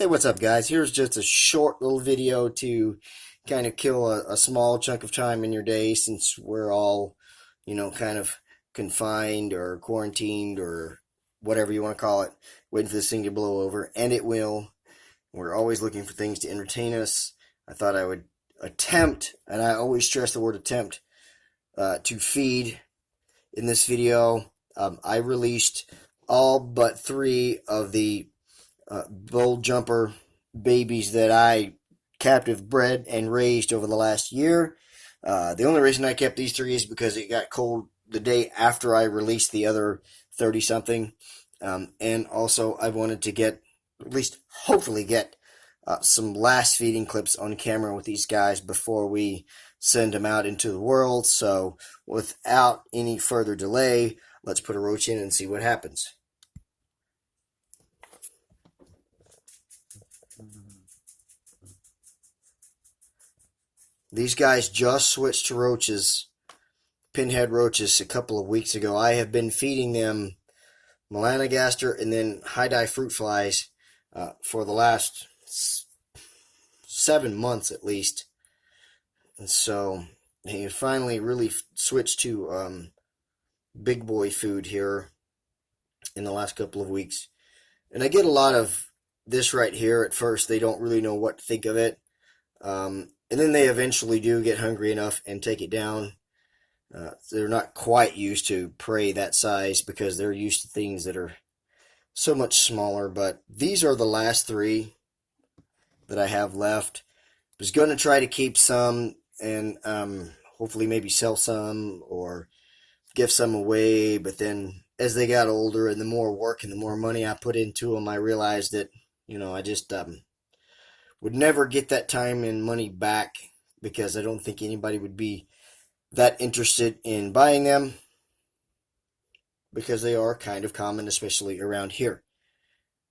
Hey, what's up, guys? Here's just a short little video to kind of kill a small chunk of time in your day since we're all, kind of confined or quarantined or whatever you want to call it, waiting for this thing to blow over. And it will. We're always looking for things to entertain us. I thought I would attempt, and I always stress the word attempt, to feed in this video. I released all but three of the Bold Jumper babies that I captive bred and raised over the last year. The only reason I kept these three is because it got cold the day after I released the other 30 something. And also I wanted to get, at least hopefully get, some last feeding clips on camera with these guys before we send them out into the world. So without any further delay, let's put a roach in and see what happens. These guys just switched to roaches, pinhead roaches, a couple of weeks ago. I have been feeding them melanogaster and then high-dye fruit flies for the last 7 months at least. And so they finally really switched to big boy food here in the last couple of weeks. And I get a lot of this right here at first. They don't really know what to think of it. And then they eventually do get hungry enough and take it down. They're not quite used to prey that size because they're used to things that are so much smaller. But these are the last three that I have left. I was going to try to keep some and hopefully maybe sell some or give some away. But then as they got older and the more work and the more money I put into them, I realized that, I just would never get that time and money back because I don't think anybody would be that interested in buying them because they are kind of common, especially around here.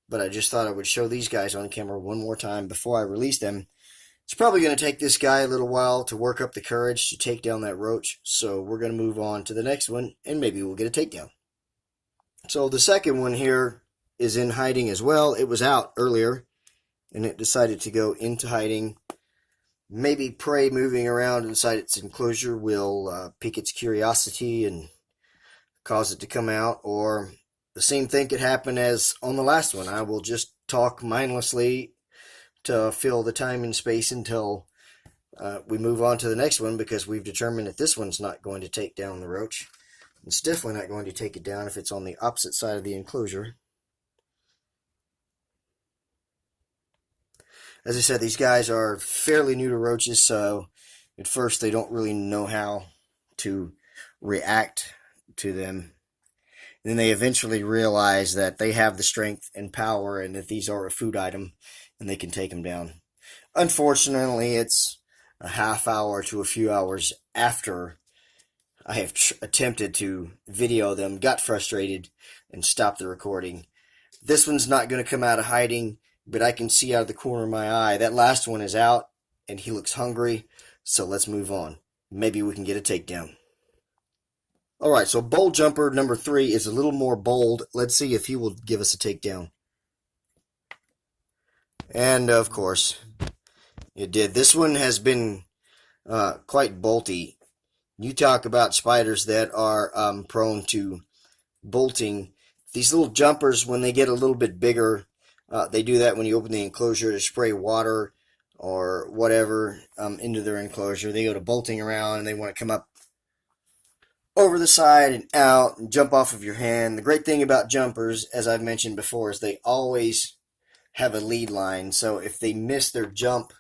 But I just thought I would show these guys on camera one more time before I release them. It's probably going to take this guy a little while to work up the courage to take down that roach, so we're going to move on to the next one and maybe we'll get a takedown. So the second one here is in hiding as well. It was out earlier and it decided to go into hiding. Maybe prey moving around inside its enclosure will pique its curiosity and cause it to come out, or the same thing could happen as on the last one. I will just talk mindlessly to fill the time and space until we move on to the next one because we've determined that this one's not going to take down the roach. It's definitely not going to take it down if it's on the opposite side of the enclosure. As I said, these guys are fairly new to roaches, so at first they don't really know how to react to them. And then they eventually realize that they have the strength and power and that these are a food item and they can take them down. Unfortunately, it's a half hour to a few hours after I have attempted to video them, got frustrated, and stopped the recording. This one's not going to come out of hiding, but I can see out of the corner of my eye that last one is out and he looks hungry, so let's move on. Maybe we can get a takedown. Alright, so Bold Jumper number 3 is a little more bold. Let's see if he will give us a takedown. And of course, it did. This one has been quite bolty. You talk about spiders that are prone to bolting. These little jumpers, when they get a little bit bigger, they do that when you open the enclosure to spray water or whatever into their enclosure. They go to bolting around and they want to come up over the side and out and jump off of your hand. The great thing about jumpers, as I've mentioned before, is they always have a lead line. So if they miss their jump,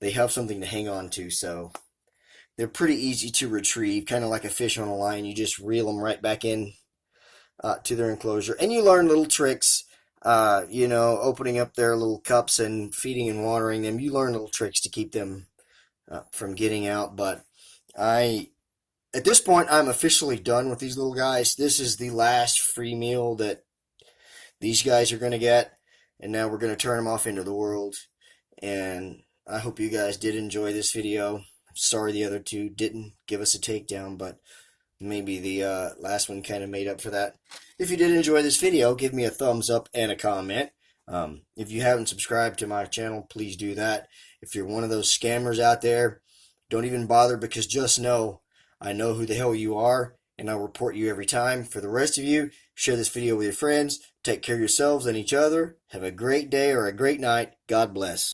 they have something to hang on to. So they're pretty easy to retrieve, kind of like a fish on a line. You just reel them right back in to their enclosure. And you learn little tricks. Opening up their little cups and feeding and watering them. You learn little tricks to keep them from getting out. But at this point, I'm officially done with these little guys. This is the last free meal that these guys are going to get. And now we're going to turn them off into the world. And I hope you guys did enjoy this video. I'm sorry the other two didn't give us a takedown, but maybe the last one kind of made up for that. If you did enjoy this video, give me a thumbs up and a comment. If you haven't subscribed to my channel, please do that. If you're one of those scammers out there, don't even bother, because just know I know who the hell you are, and I'll report you every time. For the rest of you, share this video with your friends. Take care of yourselves and each other. Have a great day or a great night. God bless.